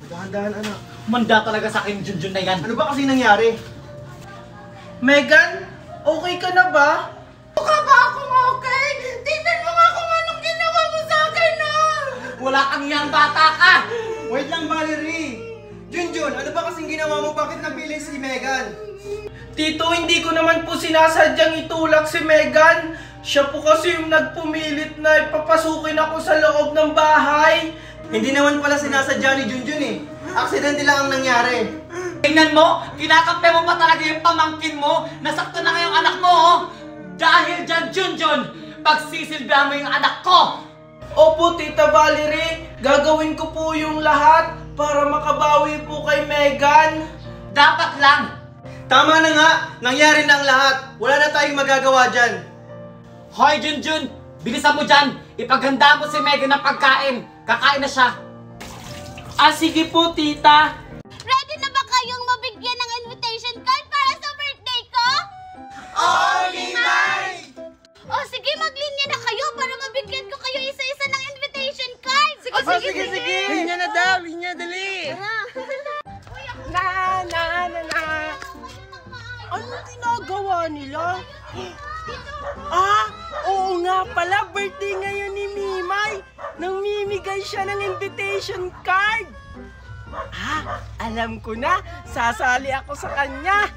Dahan-dahan, anak. Manda talaga sa akin, Junjun na yan. Ano ba kasi nangyari? Megan, okay ka na ba? Mukha ba akong okay? Tingnan mo nga kung anong ginawa mo sa akin, no? Wala kang yang bata ka! Wait lang, Valerie! Junjun, ano ba kasing ginawa mo? Bakit napili si Megan? Tito, hindi ko naman po sinasadyang itulak si Megan. Siya po kasi yung nagpumilit na ipapasukin ako sa loob ng bahay. Hindi naman pala sinasadya ni Junjun eh. Aksidente lang ang nangyari. Tingnan mo, kinakampi mo pa talaga yung pamangkin mo. Nasakto na ngayong anak mo, oh. Dahil dyan, Junjun, pagsisilbihan mo yung anak ko. Opo, Tita Valerie, gagawin ko po yung lahat para makabawi po kay Megan. Dapat lang. Tama na nga, nangyari na ang lahat. Wala na tayong magagawa dyan. Hoy, Junjun, bilisan mo dyan. Ipaghanda mo si Megan ng pagkain. Kakain na siya. Ah, sige po, Tita. Ready na ba kayong mabigyan ng invitation card para sa birthday ko? Oh, Limay! O sige, maglinya na kayo para mabigyan ko kayo isa-isa ng invitation card. Sige. Linya na daw, linya, dali. Anong ginagawa nila? Ah, oo nga pala, birthday ngayon ni Mimay. Namimigay siya ng invitation card. Ah, alam ko na, sasali ako sa kanya.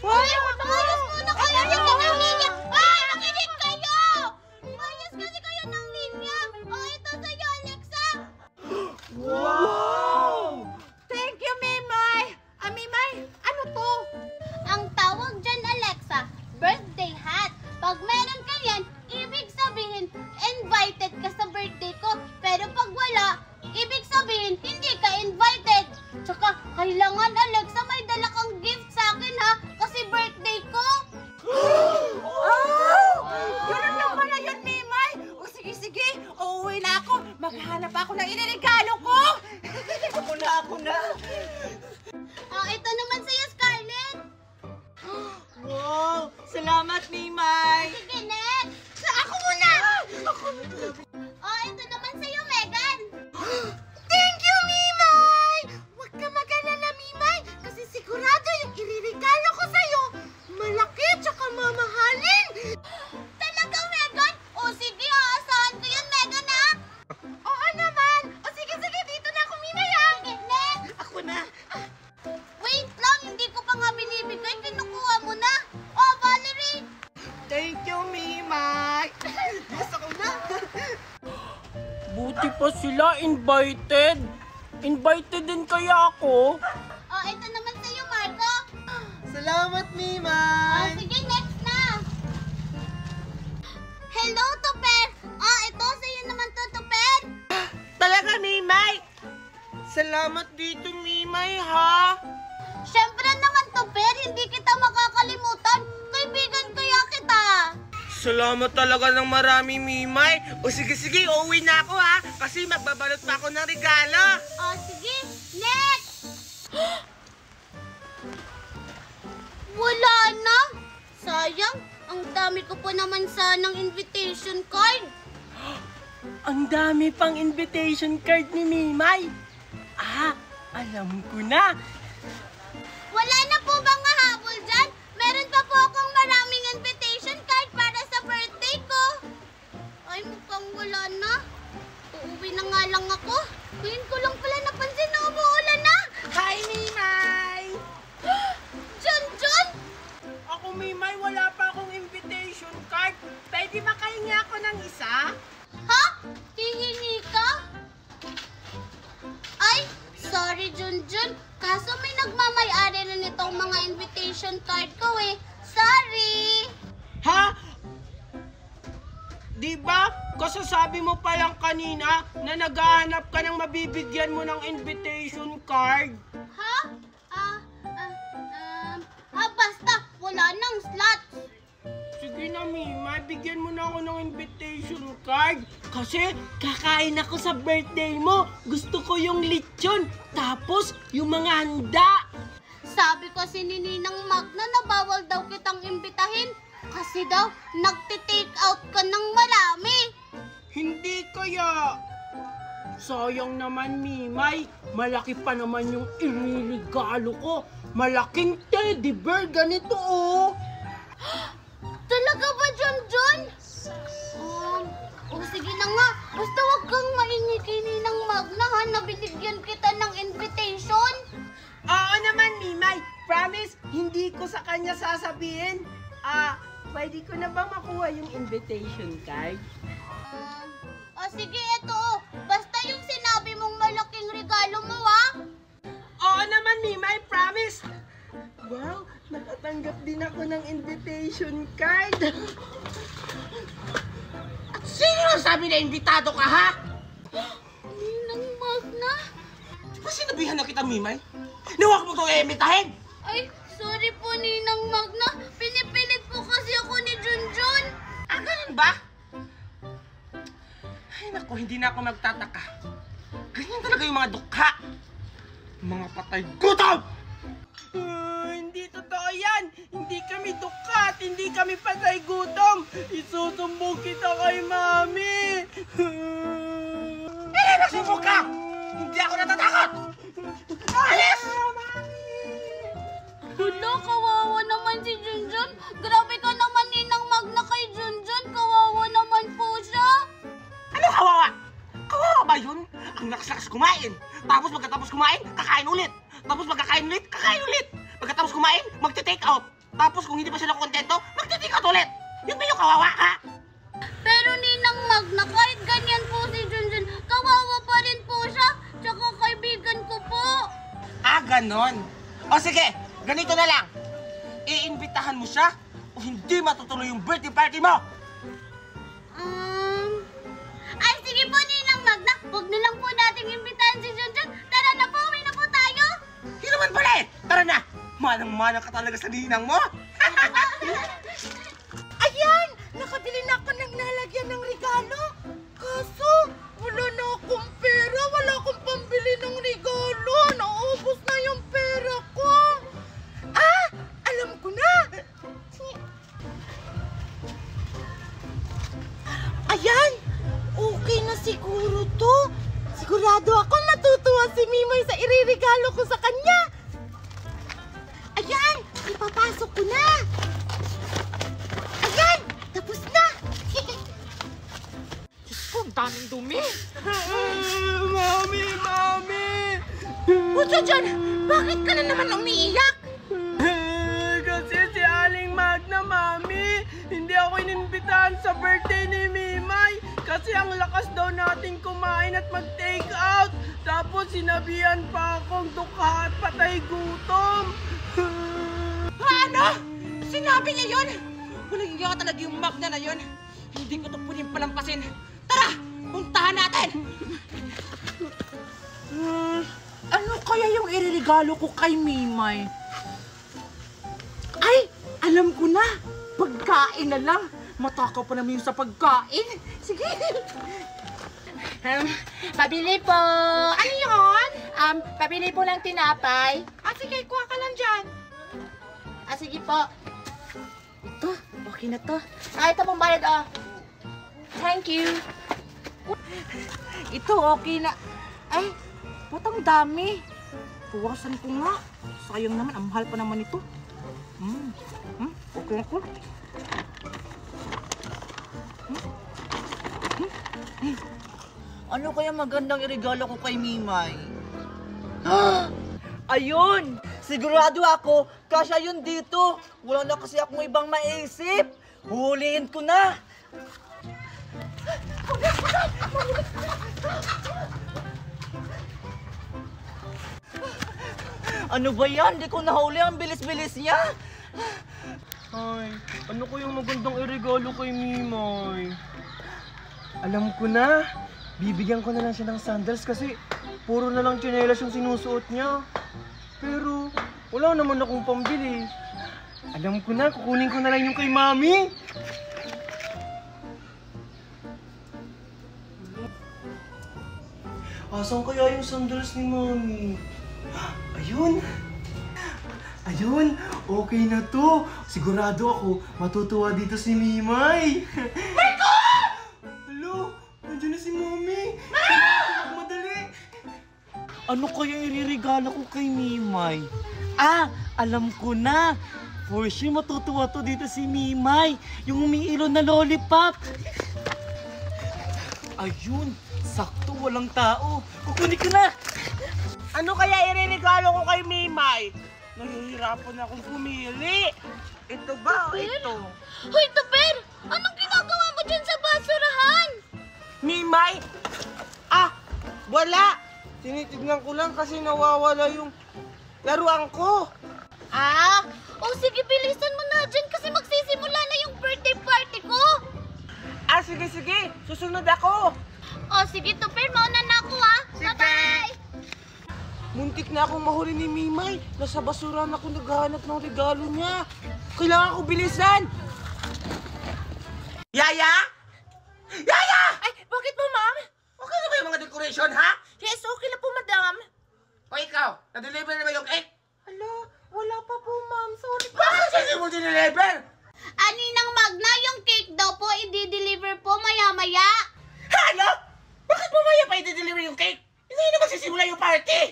Hoy, mayas muna kayo ng linya. Ay, makinig kayo! Mayas kasi kayo ng linya. O, ito sa'yo, Alexa. Wow! Thank you, Mimay. Mimay, ano to? Ang tawag dyan, Alexa, birthday hat. Pag meron ka yan, ibig sabihin, invited ka sa birthday ko. Pero pag wala, ibig sabihin, hindi ka invited. Tsaka, kailangan, Alexa, may dala kang gift sa akin, ha? Kasi birthday ko. Ganun lang pala yun, Mimay. O sige, uuwi na ako. Maghahanap ako ng iniregalo ko. Ako na. Ito naman sa'yo, Scarlett. Wow! Salamat, Mimay! Sige, next. Ako muna. Ito naman sa'yo, Megan. Thank you, Mimay! Huwag ka mag-alala, Mimay. Kasi sigurado yung iriregalo ko sa'yo, malaki tsaka mamahalin. Talaga, Megan? Sige, aasahan ko yun, Megan, ha? Oo naman. O sige, dito na ako, Mimay, ha? Sige, next. Ako na. Wait lang, hindi ko pa nga binibigay. Kinukuha mo na. Valerie. Thank you, Mimay! Gusto ko na. Buti pa sila invited. Invited din kaya ako? Ito naman sa'yo, Marco. Salamat, Mimay! Sige, next na. Hello, Tuper. Ito sa'yo naman to, Tuper. Talaga, Mimay! Salamat dito, Mimay, ha? Siyempre naman, Tuper. Hindi kita makakalimutan. Kaibigan kaya kita. Salamat talaga ng marami, Mimay. O sige, uuwi na ako, ha? Kasi magbabalot pa ako ng regalo. Sige, next. Wala na. Sayang, ang dami ko po naman sanang invitation card. Ang dami pang invitation card ni Mimay. Ah, alam ko na. Wala na po bang hahabol dyan? Meron pa po akong maraming invitation card para sa birthday ko. Ay, mukhang wala na. Uuwi na nga lang ako. Ngayon ko lang pala napansin na umuulan na. Hi, Mimay! Junjun! Ako, Mimay, wala pa akong invitation card. Pwede makahingi ako ng isa? Ha? Hihingi ka? Ay, sorry Junjun. Kaso may nagmamay-ari na nitong mga invitation card ko eh. Sorry! Ha? Diba? Kasasabi mo pa lang kanina na naghahanap ka ng mabibigyan mo ng invitation card. Ha? Basta wala nang slot. Sige na, Mima, bigyan mo na ako ng invitation card. Kasi kakain ako sa birthday mo. Gusto ko yung lechon, tapos yung mga handa. Sabi kasi ni Ninang Magna na bawal daw kitang imbitahin. Kasi daw, nagti-take out ka ng marami. Hindi kaya. Sayang naman, Mimay. Malaki pa naman yung iniregalo ko. Malaking teddy bear, ganito oh. Talaga ba, Junjun? Sige na nga. Basta wag kang maingi kay Ninang Magna ha, na binigyan kita ng invitation. Oo naman, Mimay. Promise, hindi ko sa kanya sasabihin. Pwede ko na ba makuha yung invitation card? Sige, ito. Basta yung sinabi mong malaking regalo mo, ha? Oo naman, Mimay. Promise. Wow, nakatanggap din ako ng invitation card. At sino ang sabi na imbitado ka, ha? Ninang Magna? Di ba sinabihan na kita, Mimay? Nawag mo itong iimbitahin! Ay, sorry po, Ninang Magna. Pinipilit po kasi ako ni Junjun. Ganun ba? Ay, naku, hindi na ako magtataka. Ganyan talaga yung mga dukha. Mga patay gutom! Hindi totoo yan. Hindi kami dukat. Hindi kami patay gutom. Isusumbong kita kay Mami. Nasumbong ka! Hindi ako natatakot! Alis! Hala, kawawa naman si Junjun. Grabe ka naman, Ninang Magna, kay Junjun. Kawawa naman po siya. Ano kawawa? Kawawa ba yun? Ang lakas-lakas kumain. Tapos pagkatapos kumain, kakain ulit. Tapos pagkakain ulit, kakain ulit. Pagkatapos kumain, magte-take out. Tapos kung hindi pa sila kontento, magte-take out ulit. Yun ba yung kawawa, ha? Pero Ninang Magna, kahit ganyan po si Junjun, kawawa pa rin po siya. Tsaka kaibigan ko po. Ganon. O sige, ganito na lang. Iimbitahan mo siya o hindi matutuloy yung birthday party mo. Ay, sige po, Ninang Magna. Huwag na lang po nating imbitahan si Junjun. Tara na po, uwi na po tayo. Hindi naman pala eh. Tara na. Manang-manang ka talaga sa ninang mo. Ayan! Nakabili na ako ng lalagyan ng regalo. Kaso, wala na akong pera. Wala akong pambili ng regalo. Naubos na yung pera ko. Alam ko na. Ayan! Okay na siguro to. Sigurado ako matutuwa si Mimoy sa iririgalo ko sa kanya. Ayan! Ipapasok ko na. Ayan! Tapos na. Ang daming dumi. Mami! O Junjun, bakit ka na naman umiiyak? Kasi si Aling Magna, Mami, hindi ako inimbitahan sa birthday ni Mimay. Kasi ang lakas daw nating kumain at mag-take out. Tapos sinabihan pa akong dukha at patay gutom. Ano? Sinabi niya yun? Walang iya talaga yung Magna na yun. Hindi ko ito pwedeng palampasin. Tara! Puntahan natin! Ano kaya yung iririgalo ko kay Mimay? Ay! Alam ko na! Pagkain na lang! Matakaw pa naman yung sa pagkain! Sige! Pabili po. Ano yun? Pabili po ng tinapay. Sige, kuha ka lang dyan. Sige po. Ito, okay na to. Ito pong bayad, Thank you. Ito, okay na. Ay, putang dami. Puwasan ko nga. Sayang naman, ang mahal pa naman ito. Okay ako. Ano kaya magandang iregalo ko kay Mimay? Ayun! Sigurado ako, kasya yun dito. Wala na kasi akong ibang maisip. Huliin ko na. Ano ba yan? Di ko nahuli. Ang bilis-bilis niya. Ay, ano kayang magandang iregalo kay Mimay? Alam ko na. Bibigyan ko na lang siya ng sandals kasi puro na lang tsinelas yung sinusuot niya. Pero wala naman akong pambili. Alam ko na, kukunin ko na lang yung kay Mami. Asan kaya yung sandals ni Mami? Ayun! Ayun! Okay na to! Sigurado ako, matutuwa dito si Mimay! Marco! Hello! Nandiyan na si Mami! Madali! Ano kaya iririgala ko kay Mimay? Ah, alam ko na. For sure, matutuwa to dito si Mimay. Yung umiilo na lollipop. Ayun, sakto, walang tao. Kukunin ko na. Ano kaya iririgalo ko kay Mimay? Nahihirapan akong pumili. Ito ba o ito? Hoy, Tupper! Anong ginagawa mo dyan sa basurahan? Mimay? Wala! Tinitignan ko lang kasi nawawala yung laruan ko. Sige, bilisan mo na dyan kasi magsisimula na yung birthday party ko. Sige. Susunod ako. Sige, Tupper, mauna na ako Bye-bye! Muntik na akong mahuli ni Mimay. Nasa basurahan ako naghahanap ng regalo niya. Kailangan ko bilisan. Yaya? Yaya! Ay, bakit po, ma'am? Okay na ba yung mga decoration, ha? Yes, okay na po, madam. O ikaw, na-deliver na ba yung cake? Hala, wala pa po, ma'am. Sorry po. Bakit hindi mo dineliver? Aninang Magna, yung cake daw po i-deliver po maya-maya. Ano? Bakit mamaya pa i-deliver yung cake? Hindi na magsisimula yung party.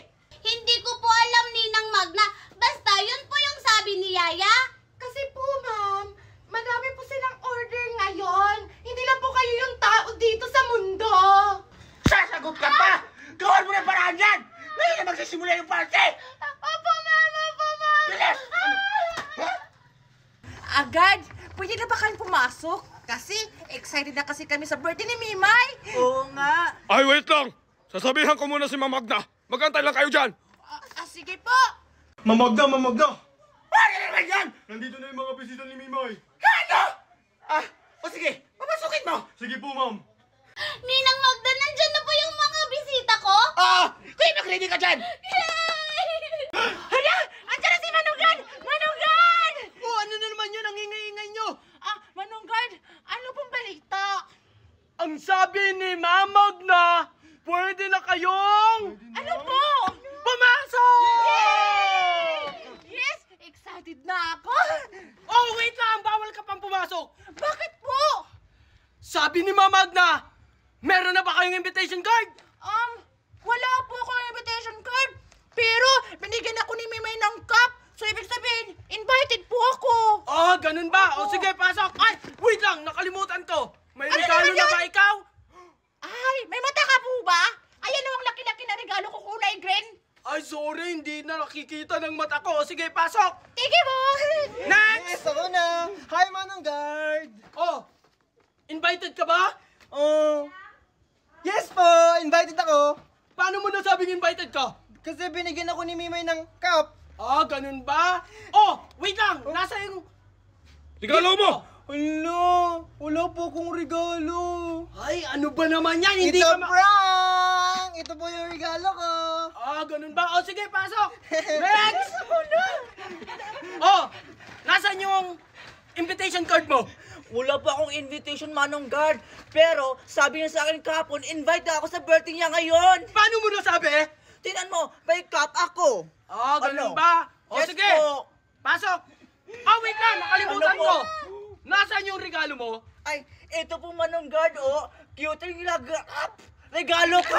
Hindi ko po alam, Ninang Magna. Basta yun po yung sabi ni Yaya. Kasi po, ma'am, madami po silang order ngayon. Hindi lang po kayo yung tao dito sa mundo. Sasagot ka pa! Gawin mo na paraan yan! Ngayon na magsisimula yung party! Opo, Mama! Opo, Mama! Bilis! Ha? Agad? Pwede na ba kayong pumasok? Kasi excited na kasi kami sa birthday ni Mimay. Oo nga. Ay, wait lang! Sasabihan ko muna si Ma'am Magna. Magantay lang kayo dyan! Sige po. Mamagda! Ano naman yan? Nandito na yung mga bisita ni Mimay. Ano? Sige, papasukin mo! Sige po, ma'am. Ninang Magda, nandyan na po yung mga bisita ko? Kaya mag-ready ka dyan! Yay! Hala! Andiyan na si Manunggad! Manunggad! Ano na naman yun ang ingay-ingay nyo? Manunggad, ano pong balita? Ang sabi ni Mamag na pwede na kayong Ano po? pumasok! Yes! Excited na ako! Wait lang! Bawal ka pang pumasok! Bakit po? Sabi ni Mamag na meron na ba kayong invitation card? Wala po akong invitation card. Pero binigyan ako ni Mimay ng cup. So ibig sabihin, invited po ako. Ganun ba? Sige, pasok! Ay, wait lang! Nakalimutan ko! May Ano regalo naman na yun? ba ikaw? Ay, may mata ka po ba? Ayan o ang laki-laki na regalo ko kulay green. Ay, sorry, hindi na nakikita ng mata ko. Sige, pasok! Tige mo! Next! ako na! Hi, Manong Guard! Invited ka ba? Yes po! Invited ako! Paano mo nasabing invited ka? Kasi binigyan ako ni Mimay ng cup! Ganun ba? Wait lang! Nasa yung... Regalo mo! Wala po akong regalo! Ay, ano ba naman yan? Hindi Ito ka ma... prank! Ito po yung regalo ko! Ganun ba? Sige, pasok! Next! Nasaan yung invitation card mo? Wala pa akong invitation, Manong Guard. Pero sabi niya sa akin kahapon, invite na ako sa birthday niya ngayon. Paano mo nasabi? Tingnan mo, may cup ako. Ganun Ano? ba? Yes Sige! po. Pasok! Wait lang! Nakalimutan Ano po? ko! Nasaan yung regalo mo? Ay, ito po, Manong Guard, Cute yung regalo ko.